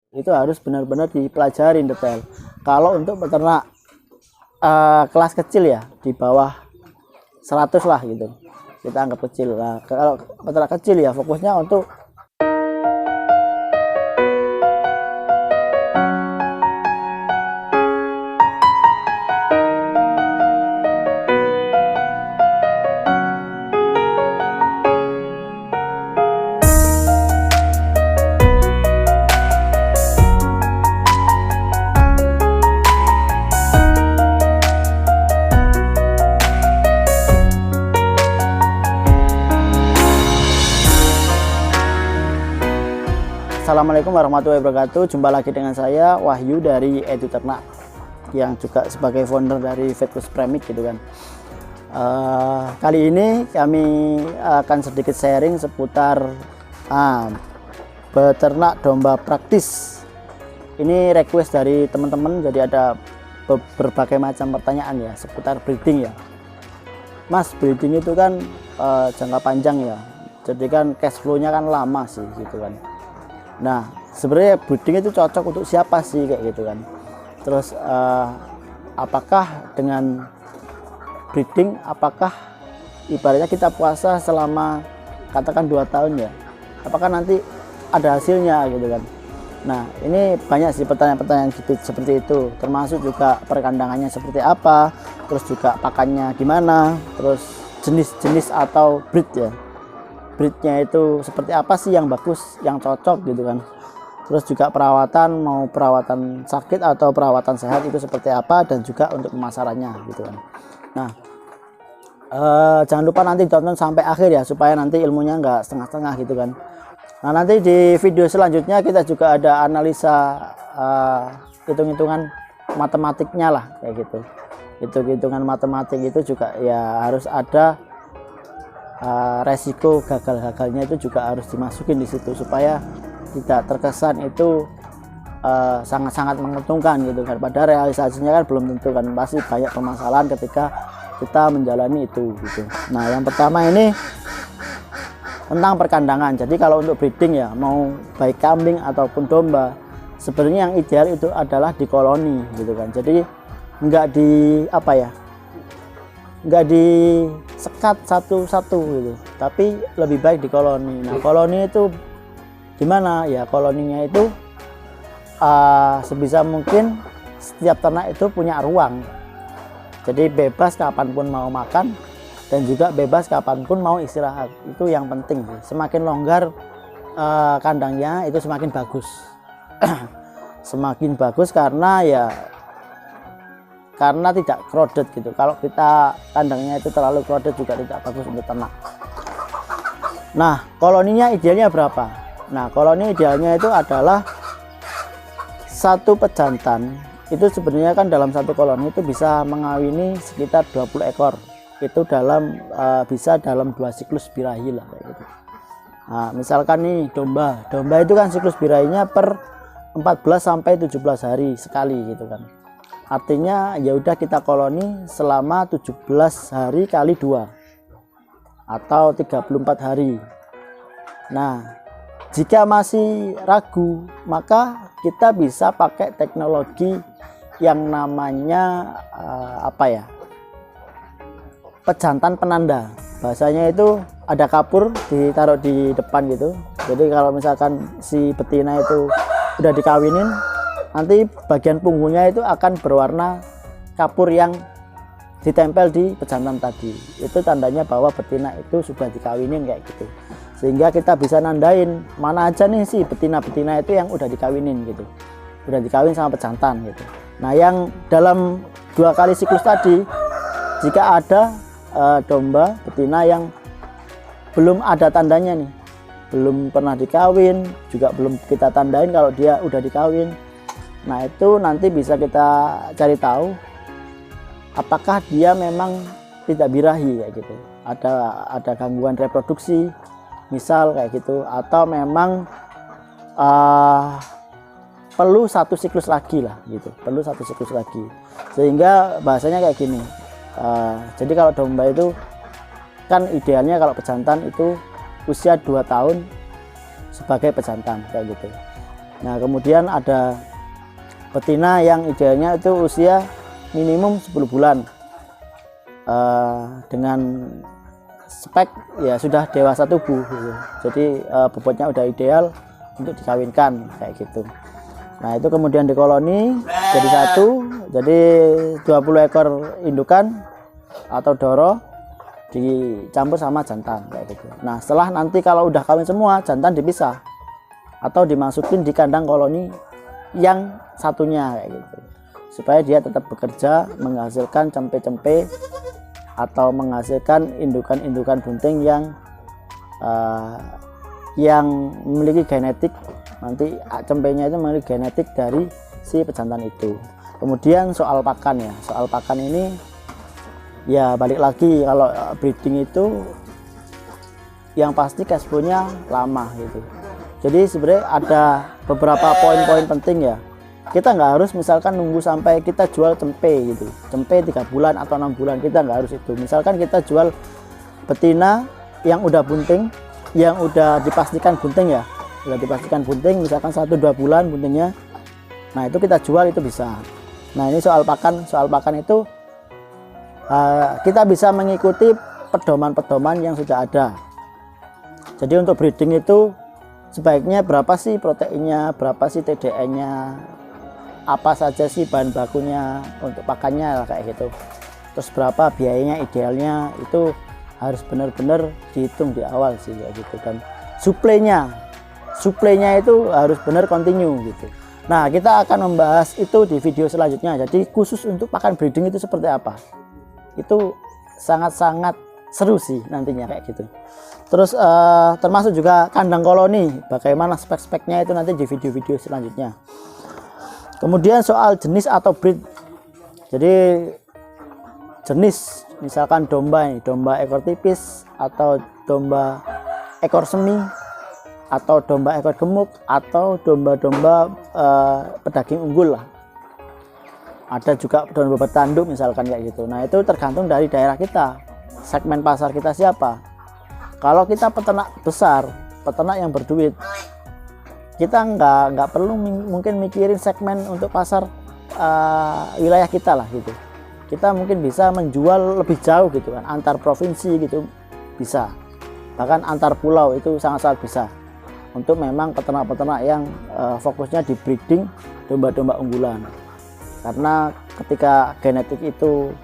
Itu harus benar-benar dipelajari detail. Kalau untuk peternak kelas kecil ya, di bawah 100 lah gitu, kita anggap kecil. Nah, kalau peternak kecil ya fokusnya untuk Assalamualaikum warahmatullahi wabarakatuh. Jumpa lagi dengan saya Wahyu dari Edu Ternak, yang juga sebagai founder dari Vetkus Premix gitu kan. Kali ini kami akan sedikit sharing seputar beternak domba praktis. Ini request dari teman-teman, jadi ada berbagai macam pertanyaan ya seputar breeding ya. Mas, breeding itu kan jangka panjang ya, jadi kan cash flow-nya kan lama sih gitu kan. Nah, sebenarnya breeding itu cocok untuk siapa sih kayak gitu kan. Terus apakah dengan breeding, apakah ibaratnya kita puasa selama katakan 2 tahun ya, apakah nanti ada hasilnya gitu kan. Nah, ini banyak sih pertanyaan-pertanyaan gitu, seperti itu, termasuk juga perkandangannya seperti apa, terus juga pakannya gimana, terus jenis-jenis atau breed ya, breednya itu seperti apa sih yang bagus, yang cocok gitu kan. Terus juga perawatan, mau perawatan sakit atau perawatan sehat itu seperti apa, dan juga untuk pemasarannya gitu kan. Nah, jangan lupa nanti tonton sampai akhir ya, supaya nanti ilmunya nggak setengah-setengah gitu kan. Nah, nanti di video selanjutnya kita juga ada analisa hitung-hitungan matematiknya lah kayak gitu. Hitung-hitungan matematik itu juga ya harus ada resiko gagal-gagalnya, itu juga harus dimasukin di situ supaya tidak terkesan itu sangat-sangat menguntungkan gitu kan. Padahal realisasinya kan belum tentu kan, pasti banyak permasalahan ketika kita menjalani itu gitu. Nah, yang pertama ini tentang perkandangan. Jadi kalau untuk breeding ya, mau baik kambing ataupun domba, sebenarnya yang ideal itu adalah di koloni gitu kan. Jadi nggak di apa ya, nggak disekat satu-satu gitu, tapi lebih baik di koloni. Nah, koloni itu gimana ya? Koloninya itu sebisa mungkin setiap ternak itu punya ruang, jadi bebas kapanpun mau makan, dan juga bebas kapanpun mau istirahat. Itu yang penting sih. Semakin longgar kandangnya itu semakin bagus. Semakin bagus karena ya karena tidak crowded gitu. Kalau kita kandangnya itu terlalu crowded juga tidak bagus untuk ternak. Nah, koloninya idealnya berapa? Nah, koloni idealnya itu adalah satu pejantan itu sebenarnya kan dalam satu koloni itu bisa mengawini sekitar 20 ekor. Itu dalam bisa dalam 2 siklus birahi lah kayak gitu. Nah, misalkan nih domba itu kan siklus birahinya per 14 sampai 17 hari sekali gitu kan. Artinya ya udah kita koloni selama 17 hari kali 2 atau 34 hari. Nah, jika masih ragu, maka kita bisa pakai teknologi yang namanya apa ya, pejantan penanda. Bahasanya itu ada kapur ditaruh di depan gitu. Jadi kalau misalkan si betina itu udah dikawinin, nanti bagian punggungnya itu akan berwarna kapur yang ditempel di pejantan tadi. Itu tandanya bahwa betina itu sudah dikawinin kayak gitu. Sehingga kita bisa nandain mana aja nih si betina-betina itu yang udah dikawinin gitu, udah dikawin sama pejantan gitu. Nah, yang dalam 2 kali siklus tadi, jika ada domba betina yang belum ada tandanya nih, belum pernah dikawin, juga belum kita tandain kalau dia udah dikawin. Nah, itu nanti bisa kita cari tahu apakah dia memang tidak birahi kayak gitu, ada gangguan reproduksi misal kayak gitu, atau memang perlu 1 siklus lagi lah gitu, perlu 1 siklus lagi. Sehingga bahasanya kayak gini, jadi kalau domba itu kan idealnya kalau pejantan itu usia 2 tahun sebagai pejantan kayak gitu. Nah kemudian ada betina yang idealnya itu usia minimum 10 bulan dengan spek ya sudah dewasa tubuh gitu. Jadi bobotnya udah ideal untuk dikawinkan kayak gitu. Nah itu kemudian dikoloni jadi satu, jadi 20 ekor indukan atau doro dicampur sama jantan kayak gitu. Nah setelah nanti kalau udah kawin semua, jantan dipisah atau dimasukin di kandang koloni yang satunya kayak gitu, supaya dia tetap bekerja menghasilkan cempe-cempe atau menghasilkan indukan-indukan bunting yang memiliki genetik, nanti cempenya itu memiliki genetik dari si pejantan itu. Kemudian soal pakan ya, soal pakan ini ya balik lagi, kalau breeding itu yang pasti cash flow-nya lama gitu. Jadi sebenarnya ada beberapa poin-poin penting ya. Kita nggak harus misalkan nunggu sampai kita jual cempe gitu, cempe 3 bulan atau 6 bulan, kita nggak harus itu. Misalkan kita jual betina yang udah bunting, yang udah dipastikan bunting ya, udah dipastikan bunting, misalkan 1-2 bulan buntingnya, nah itu kita jual itu bisa. Nah ini soal pakan itu kita bisa mengikuti pedoman-pedoman yang sudah ada. Jadi untuk breeding itu sebaiknya berapa sih proteinnya, berapa sih TDN-nya, apa saja sih bahan bakunya untuk pakannya kayak gitu. Terus berapa biayanya idealnya, itu harus benar-benar dihitung di awal sih kayak gitu kan. Suplainya itu harus benar continue gitu. Nah kita akan membahas itu di video selanjutnya. Jadi khusus untuk pakan breeding itu seperti apa, itu sangat-sangat seru sih nantinya kayak gitu. Terus termasuk juga kandang koloni, bagaimana spek-speknya itu nanti di video-video selanjutnya. Kemudian soal jenis atau breed. Jadi jenis misalkan domba ini, domba ekor tipis atau domba ekor semi atau domba ekor gemuk atau domba-domba pedaging unggul lah. Ada juga domba bertanduk misalkan kayak gitu. Nah itu tergantung dari daerah kita, segmen pasar kita siapa. Kalau kita peternak besar, peternak yang berduit, kita nggak perlu mungkin mikirin segmen untuk pasar wilayah kita lah gitu. Kita mungkin bisa menjual lebih jauh gitu kan, antar provinsi gitu bisa, bahkan antar pulau itu sangat-sangat bisa. Untuk memang peternak-peternak yang fokusnya di breeding domba-domba unggulan, karena ketika genetik itu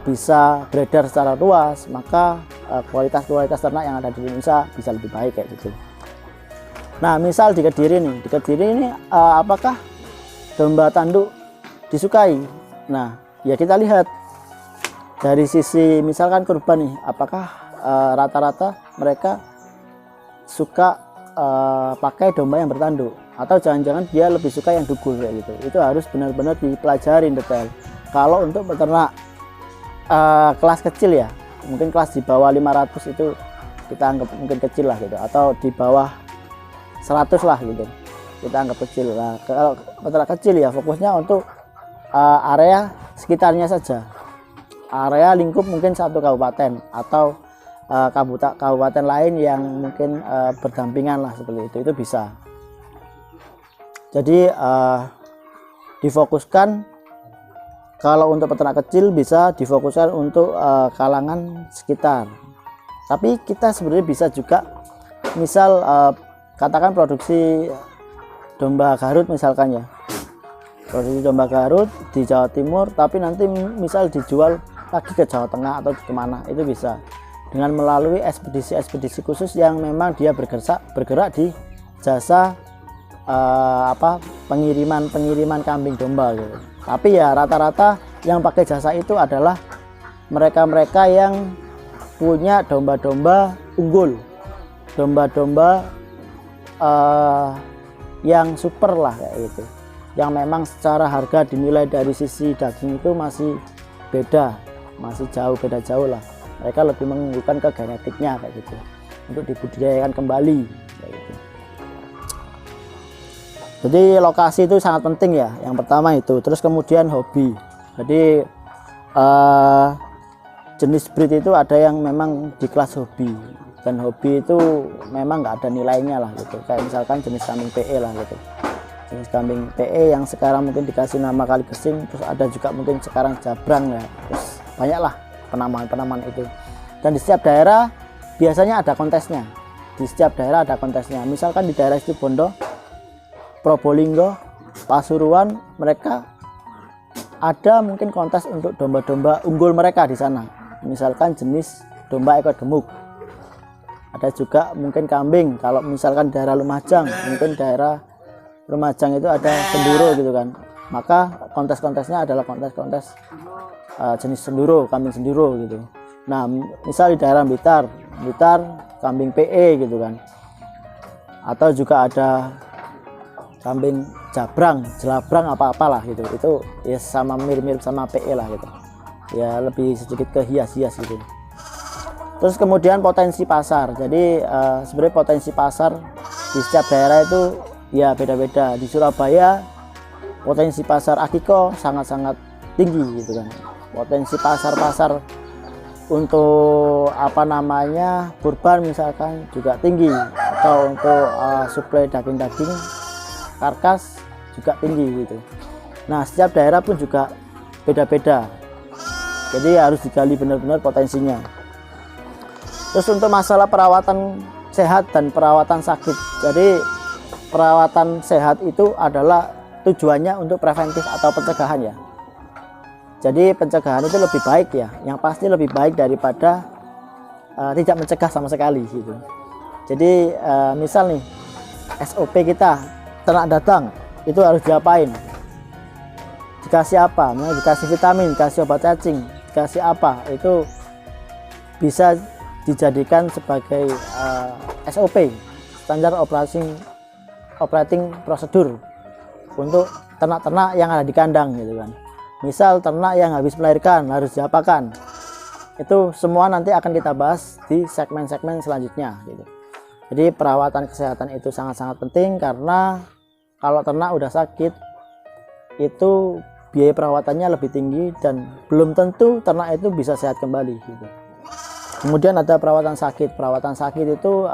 bisa beredar secara luas, maka kualitas ternak yang ada di Indonesia bisa lebih baik kayak gitu. Nah misal di Kediri ini apakah domba tanduk disukai? Nah ya kita lihat dari sisi misalkan kurban nih, apakah rata-rata mereka suka pakai domba yang bertanduk, atau jangan-jangan dia lebih suka yang dugul kayak gitu. Itu harus benar-benar dipelajarin detail. Kalau untuk peternak kelas kecil ya, mungkin kelas di bawah 500 itu kita anggap mungkin kecil lah gitu, atau di bawah 100 lah gitu kita anggap kecil. Nah kalau peternak kecil ya fokusnya untuk area sekitarnya saja, area lingkup mungkin satu kabupaten atau kabupaten lain yang mungkin berdampingan lah seperti itu bisa. Jadi difokuskan. Kalau untuk peternak kecil bisa difokuskan untuk kalangan sekitar. Tapi kita sebenarnya bisa juga misal katakan produksi domba Garut misalkan ya. Produksi domba Garut di Jawa Timur, tapi nanti misal dijual lagi ke Jawa Tengah atau kemana, itu bisa. Dengan melalui ekspedisi-ekspedisi khusus yang memang dia bergerak di jasa pengiriman kambing domba gitu. Tapi ya rata-rata yang pakai jasa itu adalah mereka-mereka yang punya domba-domba unggul, domba-domba yang super lah kayak gitu, yang memang secara harga dinilai dari sisi daging itu masih beda jauh lah. Mereka lebih mengunggulkan ke genetiknya kayak gitu, untuk dibudidayakan kembali kayak gitu. Jadi lokasi itu sangat penting ya, yang pertama itu. Terus kemudian hobi. Jadi jenis breed itu ada yang memang di kelas hobi, dan hobi itu memang nggak ada nilainya lah gitu. Kayak misalkan jenis kambing PE lah gitu, jenis kambing PE yang sekarang mungkin dikasih nama kali gesing, terus ada juga mungkin sekarang jabrang ya, terus banyaklah penamaan itu. Dan di setiap daerah biasanya ada kontesnya, di setiap daerah ada kontesnya. Misalkan di daerah Situbondo, Probolinggo, Pasuruan, mereka ada mungkin kontes untuk domba-domba unggul mereka di sana, misalkan jenis domba ekor gemuk. Ada juga mungkin kambing, kalau misalkan daerah Lumajang, mungkin daerah Lumajang itu ada senduro gitu kan, maka kontes-kontesnya adalah kontes-kontes jenis senduro, kambing senduro gitu. Nah misal di daerah Blitar kambing PE gitu kan, atau juga ada kambing jabrang, jelabrang, apa-apalah gitu, itu ya sama mirip-mirip sama PE lah gitu, ya lebih sedikit ke hias-hias gitu. Terus kemudian potensi pasar, jadi sebenarnya potensi pasar di setiap daerah itu ya beda-beda. Di Surabaya potensi pasar akiko sangat-sangat tinggi gitu kan, potensi pasar untuk apa namanya kurban misalkan juga tinggi, atau untuk suplai daging-daging karkas juga tinggi gitu. Nah setiap daerah pun juga beda-beda, jadi harus digali benar-benar potensinya. Terus untuk masalah perawatan sehat dan perawatan sakit, jadi perawatan sehat itu adalah tujuannya untuk preventif atau pencegahan ya. Jadi pencegahan itu lebih baik ya, yang pasti lebih baik daripada tidak mencegah sama sekali gitu. Jadi misal nih SOP kita, ternak datang itu harus diapain, dikasih apa, dikasih vitamin, dikasih obat cacing, dikasih apa, itu bisa dijadikan sebagai SOP, standar operating prosedur untuk ternak-ternak yang ada di kandang gitu kan. Misal ternak yang habis melahirkan harus diapakan, itu semua nanti akan kita bahas di segmen-segmen selanjutnya gitu. Jadi perawatan kesehatan itu sangat-sangat penting, karena kalau ternak udah sakit itu biaya perawatannya lebih tinggi dan belum tentu ternak itu bisa sehat kembali gitu. Kemudian ada perawatan sakit. Perawatan sakit itu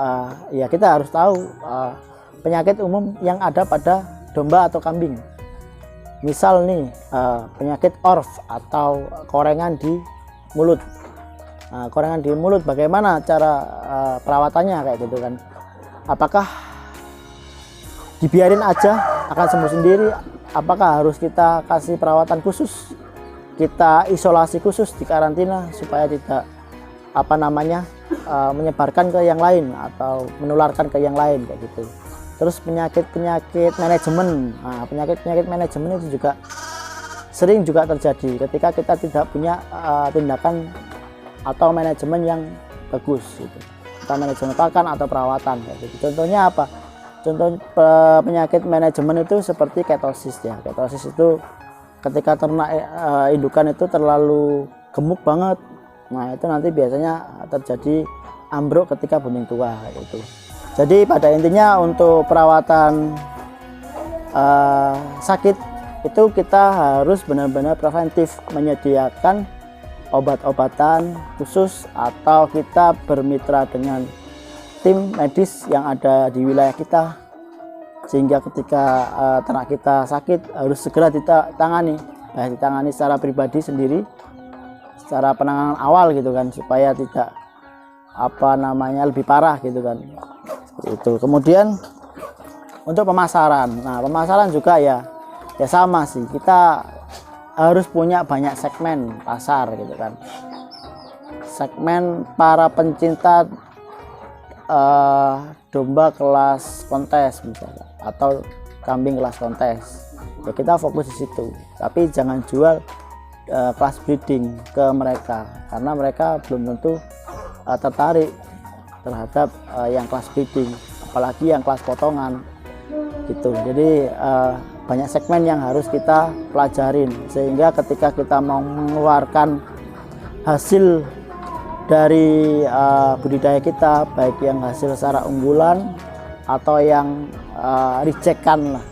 ya kita harus tahu penyakit umum yang ada pada domba atau kambing. Misal nih penyakit orf atau korengan di mulut. Korengan di mulut, bagaimana cara perawatannya kayak gitu kan? Apakah dibiarin aja akan sembuh sendiri? Apakah harus kita kasih perawatan khusus? Kita isolasi khusus di karantina supaya tidak menyebarkan ke yang lain atau menularkan ke yang lain kayak gitu. Terus penyakit manajemen, penyakit manajemen itu juga sering juga terjadi ketika kita tidak punya tindakan atau manajemen yang bagus gitu, atau manajemen pakan atau perawatan kayak gitu. Contohnya apa? Contoh penyakit manajemen itu seperti ketosis ya. Ketosis itu ketika ternak indukan itu terlalu gemuk banget. Nah itu nanti biasanya terjadi ambruk ketika bening tua itu. Jadi pada intinya untuk perawatan sakit itu kita harus benar-benar preventif, menyediakan obat-obatan khusus atau kita bermitra dengan tim medis yang ada di wilayah kita, sehingga ketika ternak kita sakit harus segera ditangani, ditangani secara pribadi sendiri, secara penanganan awal gitu kan, supaya tidak lebih parah gitu kan. Itu kemudian untuk pemasaran. Nah pemasaran juga ya sama sih, kita harus punya banyak segmen pasar gitu kan, segmen para pencinta domba kelas kontes misalnya, atau kambing kelas kontes ya, kita fokus di situ. Tapi jangan jual kelas breeding ke mereka, karena mereka belum tentu tertarik terhadap yang kelas breeding, apalagi yang kelas potongan gitu. Jadi banyak segmen yang harus kita pelajarin, sehingga ketika kita mau mengeluarkan hasil dari budidaya kita, baik yang hasil secara unggulan atau yang rejectan lah,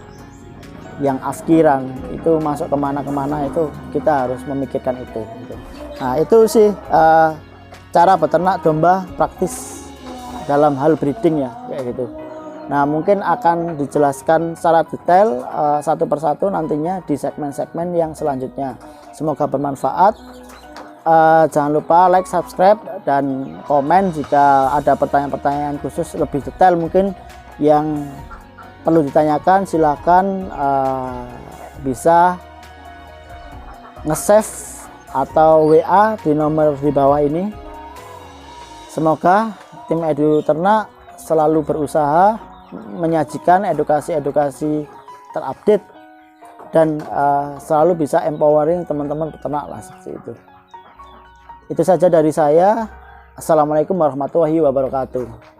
yang afkiran, itu masuk kemana-kemana, itu kita harus memikirkan itu gitu. Nah itu sih cara beternak domba praktis dalam hal breeding ya, kayak gitu. Nah, mungkin akan dijelaskan secara detail satu persatu nantinya di segmen-segmen yang selanjutnya. Semoga bermanfaat. Jangan lupa like, subscribe, dan komen jika ada pertanyaan-pertanyaan khusus lebih detail mungkin yang perlu ditanyakan. Silakan bisa nge-save atau WA di nomor di bawah ini. Semoga tim Edu Ternak selalu berusaha menyajikan edukasi-edukasi terupdate dan selalu bisa empowering teman-teman peternak lah, seperti itu. Itu saja dari saya. Assalamualaikum warahmatullahi wabarakatuh.